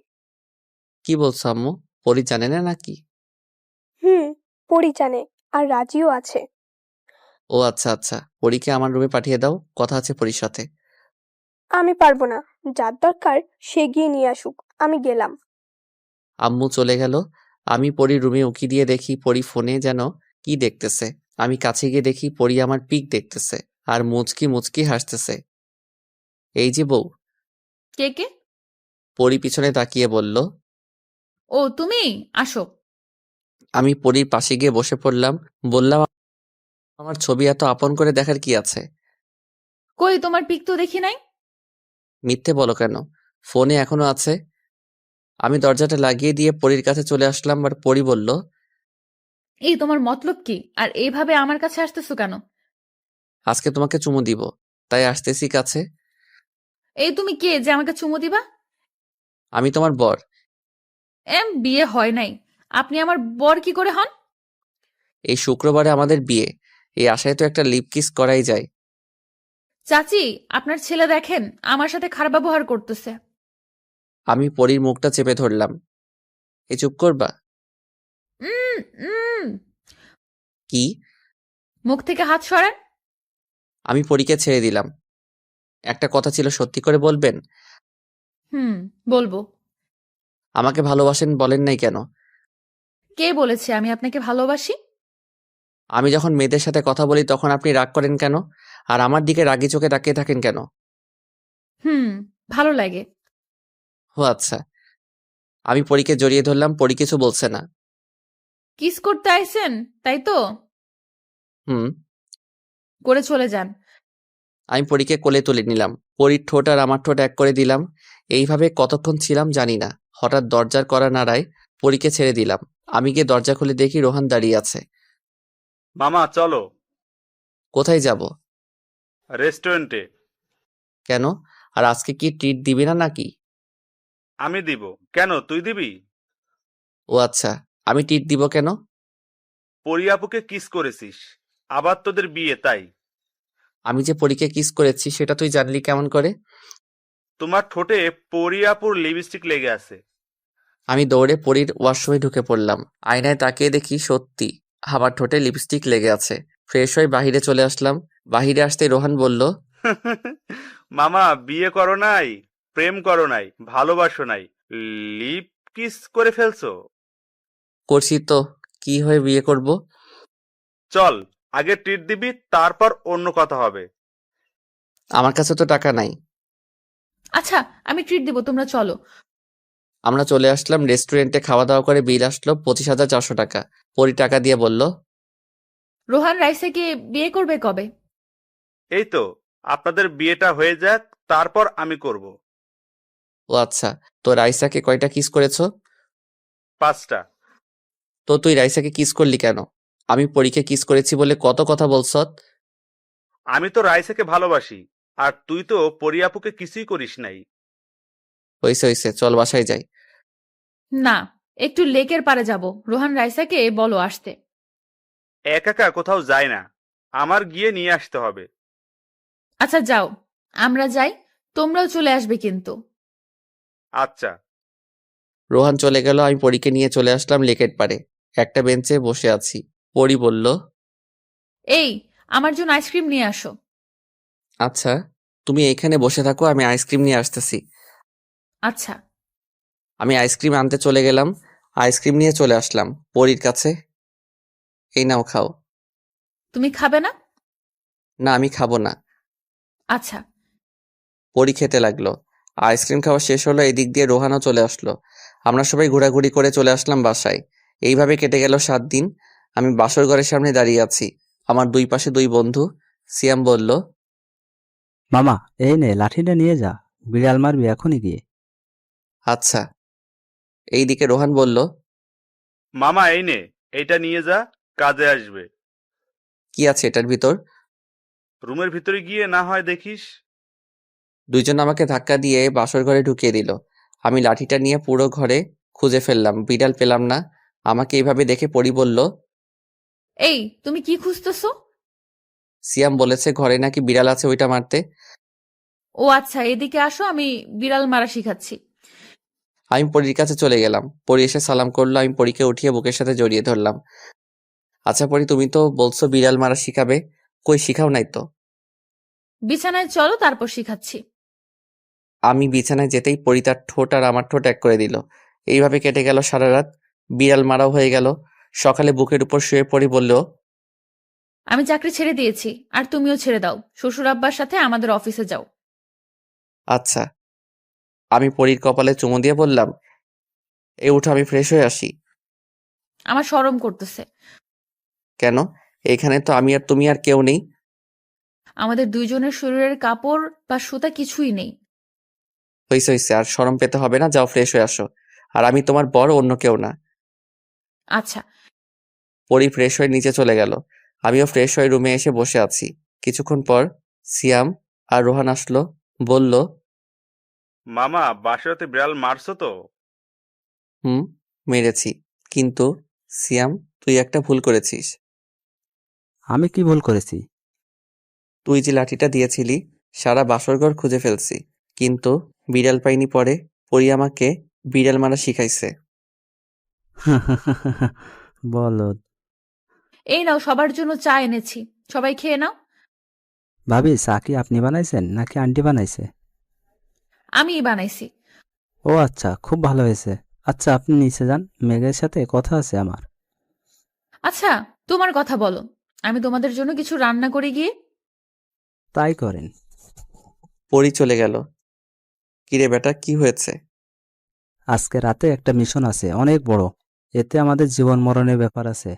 কি বলছো আম্মু? পরি জানে না নাকি? হুম, পরী জানে, আর রাজিও আছে। ও আচ্ছা আচ্ছা, পরীকে আমার রুমে পাঠিয়ে দাও, কথা আছে পরীর সাথে। আমি পারবো না, যার দরকার সে গিয়ে নিয়ে আসুক, আমি গেলাম। আম্মু চলে গেল। আমি পরীর রুমে উকি দিয়ে দেখি পরী ফোনে যেন কি দেখতেছে। আমি কাছে গিয়ে দেখি পরী আমার পিক দেখতেছে আর মুচকি মুচকি হাসতেছে। এই যে বউ। কে কে? পরী পিছনে তাকিয়ে বলল। ও তুমি, আসো। আমি পরীর পাশে গিয়ে বসে পড়লাম। বললাম, আমার ছবি এত আপন করে দেখার কি আছে? কই তোমার পিক তো দেখি নাই। মিথ্যে বলো কেন? ফোনে এখনো আছে। আমি দরজাটা লাগিয়ে দিয়ে পরীর কাছে চলে আসলাম আর পরী বলল, এই তোমার মতলব কি, আর এইভাবে আমার কাছে আসতেছো কেন? আজকে তোমাকে চুমু দিব, তাই আসতেছি কাছে। এই তুমি কে যে আমাকে চুমু দিবা? আমি তোমার বর। বিয়ে হয় নাই, আপনি আমার বর কি করে হন? এই শুক্রবারে আমাদের বিয়ে, এই আশায় তো একটা লিপ কিস করাই যায়। চাচি, আপনার ছেলে দেখেন আমার সাথে খারাপ ব্যবহার করতেছে। আমি পরীর মুখটা চেপে ধরলাম। এ চুপ করবা? উম উম কি? মুখ থেকে হাত সরান। আমি পরীকে ছেড়ে দিলাম। একটা কথা ছিল, সত্যি করে বলবেন? বলবো। আমাকে ভালোবাসেন বলেন নাই কেন? কে বলেছে আমি আপনাকে ভালোবাসি? আমি যখন মেয়েদের সাথে কথা বলি তখন আপনি রাগ করেন কেন? আর আমার দিকে রাগি চোখে তাকিয়ে থাকেন কেন? ভালো লাগে। ও আচ্ছা। আমি পরীকে জড়িয়ে ধরলাম। পরী কিছু বলছে না। কিস করতে আইছেন, তাই তো? হুম। করে চলে যান। আমি পরীকে কোলে তুলে নিলাম। পরীর ঠোঁট আর আমার ঠোঁট এক করে দিলাম। এইভাবে কতক্ষণ ছিলাম জানি না। হঠাৎ দরজার কড়া নাড়ায়, পরীকে ছেড়ে দিলাম। আমি গিয়ে দরজা খুলে দেখি রোহান দাঁড়িয়ে আছে। মামা চলো। কোথায় যাব? রেস্টুরেন্টে। কেন? আর আজকে কি ট্রিট দিবি না নাকি? আমি দিব। কেন, তুই দিবি? ও আচ্ছা, আমি ট্রিট দিব কেন? পরি আপুকে কিস করেছিস, আবার তোদের বিয়ে, তাই। আমি যে পরীকে কিস করেছি সেটা তুই জানলি কেমন করে? তোমার ঠোঁটে পরি আপুর লিপস্টিক লেগে আছে। আমি দৌড়ে পরীর ওয়াশরুমে ঢুকে পড়লাম। আয়নায় তাকিয়ে দেখি সত্যি আমার ঠোঁটে লিপস্টিক লেগে আছে। ফ্রেশ হয়ে বাহিরে চলে আসলাম। বাহিরে আসতেই রোহান বলল, মামা বিয়ে করো নাই, প্রেম করো নাই, ভালোবাসো নাই, লিপ কিস করে ফেলছো। করছি তো, কি হয়ে বিয়ে করব? চল, আগে ট্রিট দিবি, তারপর অন্য কথা হবে। আমার কাছে তো টাকা নাই। আচ্ছা, আমি ট্রিট দিব, তোমরা চলো। আমরা চলে আসলাম রেস্টুরেন্টে। খাওয়া দাওয়া করে বিল আসলো 25,400 টাকা। পরি টাকা দিয়ে বলল, রোহান রাইসাকে বিয়ে করবে কবে? এই তো, আপনাদের বিয়েটা হয়ে যাক, তারপর আমি করব। ও আচ্ছা। তো রাইসাকে কয়টা কিস করেছো? 5টা। তো তুই রাইসাকে কিস করলি কেন? আমি পরীকে কিস করেছি বলে কত কথা বলছত। আমি তো রাইসাকে ভালোবাসি, আর তুই তো পরি আপুকে কিছুই করিস নাই। হইছে হইছে, চল বাসায় যাই। না, একটু লেকের পাড়ে যাব। রোহান রাইসাকে বলো আসতে। একা একা কোথাও যায় না, আমার গিয়ে নিয়ে আসতে হবে। আচ্ছা যাও, আমরা যাই, তোমরাও চলে আসবে কিন্তু। আচ্ছা। রোহান চলে গেল। আমি পরীকে নিয়ে চলে আসলাম লেকের পাড়ে। একটা বেঞ্চে বসে আছি। পরী বলল, এই, আমার জন্য আইসক্রিম নিয়ে আসো। আচ্ছা, তুমি এখানে বসে থাকো, আমি আইসক্রিম নিয়ে আসতেছি। আচ্ছা। আমি আইসক্রিম আনতে চলে গেলাম। আইসক্রিম নিয়ে চলে আসলাম পরীর কাছে। এই নাও খাও। তুমি খাবে না? না, আমি খাবো না। আচ্ছা। পরী খেতে লাগলো। আইসক্রিম খাওয়া শেষ হলো, এদিক দিয়ে রোহানও চলে আসলো। আমরা সবাই ঘোরাঘুরি করে চলে আসলাম বাসায়। এইভাবে কেটে গেল 7 দিন। আমি বাসর ঘরের সামনে দাঁড়িয়ে আছি। আমার দুই পাশে দুই বন্ধু। সিয়াম বলল, মামা, এই নে লাঠিটা নিয়ে যা, বিড়াল মারবি এখনই গিয়ে। আচ্ছা। এইদিকে রোহান বলল, মামা এই নে, এইটা নিয়ে যা, কাজে আসবে। কি আছে এটার ভিতর? রুমের ভিতরে গিয়ে না হয় দেখিস। দুইজন আমাকে ধাক্কা দিয়ে বাসর ঘরে ঢুকিয়ে দিল। আমি লাঠিটা নিয়ে পুরো ঘরে খুঁজে ফেললাম, বিড়াল পেলাম না। আমাকে এইভাবে দেখে পরি বলল, এই, তুমি কি খুঁজতেছো? সিয়াম বলেছে ঘরে নাকি বিড়াল আছে, ওইটা মারতে। ও আচ্ছা, এদিকে আসো, আমি বিড়াল মারা শিখাচ্ছি। আমি পরীর কাছে চলে গেলাম। পরী এসে সালাম করলো। আমি পরীকে উঠিয়ে বুকের সাথে জড়িয়ে ধরলাম। আচ্ছা পরী, তুমি তো বলছো বিড়াল মারা শিখাবে, কই শিখাও নাই তো? বিছানায় চলো, তারপর শিখাচ্ছি। আমি বিছানায় যেতেই পরী তার ঠোঁট আর আমার ঠোঁট এক করে দিল। এইভাবে কেটে গেল সারা রাত। বিড়াল মারাও হয়ে গেল। সকালে বুকের উপর শুয়ে পড়ি বলল, আমি চাকরি ছেড়ে দিয়েছি, আর তুমিও ছেড়ে দাও। শ্বশুর আব্বার সাথে আমাদের অফিসে যাও। আচ্ছা। আমি পরীর কপালে চুমু দিয়ে বললাম, এ উঠো, আমি ফ্রেশ হয়ে আসি। আমার শরম করতেছে। কেন? এখানে তো আমি আর তুমি আর কেউ নেই। আমাদের দুইজনের শরীরের কাপড় বা সুতা কিছুই নেই। হইছে হইছে, আর শরম পেতে হবে না, যাও ফ্রেশ হয়ে আসো। আর আমি তোমার বড়, অন্য কেউ না। আচ্ছা। পরী ফ্রেশ হয়ে নিচে চলে গেল। আমিও ফ্রেশ হয়ে রুমে এসে বসে আছি। কিছুক্ষণ পর সিয়াম আর রোহান আসলো। বলল, মামা, বাসাতে বিড়াল মারছো তো? হুম, মেরেছি। কিন্তু সিয়াম, তুই একটা ভুল করেছিস। আমি কি ভুল করেছি? তুই যে লাঠিটা দিয়েছিলি, সারা বাসরঘর খুঁজে ফেলছি, কিন্তু বিড়াল পাইনি। পরে পরী আমাকে বিড়াল মারা শিখাইছে। বলদ। এই নাও, সবার জন্য চা এনেছি, সবাই খেয়ে নাও। ভাবি, চা কি আপনি বানাইছেন নাকি আন্টি বানাইছে? আমিই বানাইছি। ও আচ্ছা, খুব ভালো হয়েছে। আচ্ছা, আপনি নিচে যান, মেঘের সাথে কথা আছে আমার। আচ্ছা, তোমার কথা বলো, আমি তোমাদের জন্য কিছু রান্না করে গিয়ে। তাই করেন। পরী চলে গেল। কিরে বেটা, কি হয়েছে? আজকে রাতে একটা মিশন আছে, অনেক বড়। এতে আমাদের জীবন মরণের ব্যাপার আছে।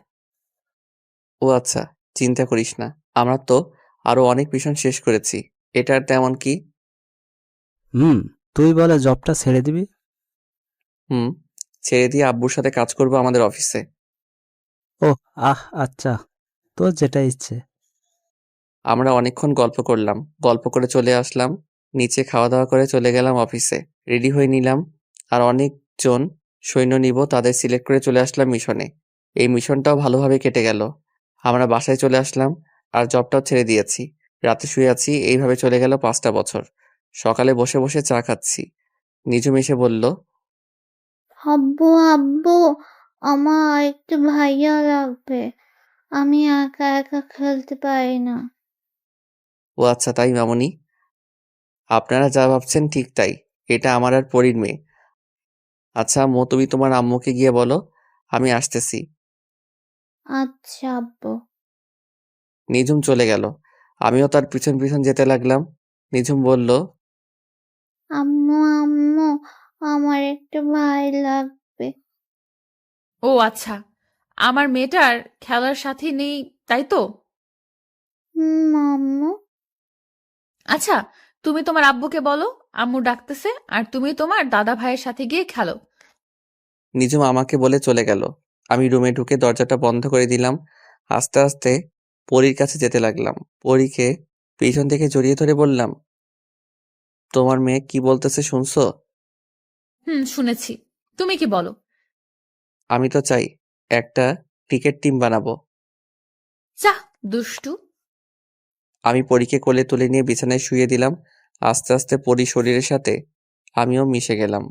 ও আচ্ছা, চিন্তা করিস না, আমরা তো আরো অনেক মিশন শেষ করেছি। এটার তেমন কি? হুম, তুই বলে জবটা ছেড়ে দিবি? হুম, ছেড়ে দিয়ে আব্বুর সাথে কাজ করব আমাদের অফিসে। ও, আচ্ছা, তোর যেটা ইচ্ছে। আমরা অনেকক্ষণ গল্প করলাম, গল্প করে চলে আসলাম নিচে। খাওয়া দাওয়া করে চলে গেলাম অফিসে। রেডি হয়ে নিলাম, আর অনেকজন সৈন্য নিব, তাদের সিলেক্ট করে চলে আসলাম মিশনে। এই মিশনটাও ভালোভাবে কেটে গেল। আমরা বাসায় চলে আসলাম, আর জবটাও ছেড়ে দিয়েছি। রাতে শুয়ে আছি। এইভাবে চলে গেল 5টা বছর। সকালে বসে বসে চা খাচ্ছি। নিজুম এসে বলল, আব্বু, আব্বু, আমার একটু ভাইয়া লাগবে। আমি একা একা খেলতে পারি না। ও আচ্ছা তাই মামুনি, আপনারা যা ভাবছেন ঠিক তাই। এটা আমার আর পরীর মেয়ে। আচ্ছা আম্মু, তুমি তোমার আম্মুকে গিয়ে বলো আমি আসতেছি। আচ্ছা আব্বু। নিঝুম চলে গেল। আমিও তার পিছন পিছন যেতে লাগলাম। নিঝুম বলল, আম্মু, আম্মু, আমার একটা ভাই লাগবে। ও আচ্ছা, আমার মেয়েটার খেলার সাথী নেই, তাই তো? আম্মু। আচ্ছা, তুমি তোমার আব্বুকে বলো আম্মু ডাকতেছে, আর তুমি তোমার দাদা ভাইয়ের সাথে গিয়ে খেলো। নিঝুম আমাকে বলে চলে গেল। আমি রুমে ঢুকে দরজাটা বন্ধ করে দিলাম। আস্তে আস্তে পরীর কাছে যেতে লাগলাম। পরীকে পিছন থেকে জড়িয়ে ধরে বললাম, তোমার মেয়ে কি বলতেছে শুনছো? শুনেছি। তুমি কি বলো? আমি তো চাই একটা ক্রিকেট টিম বানাবো। যা, দুষ্টু। আমি পরীকে কোলে তুলে নিয়ে বিছানায় শুইয়ে দিলাম। আস্তে আস্তে পরী শরীরের সাথে আমিও মিশে গেলাম।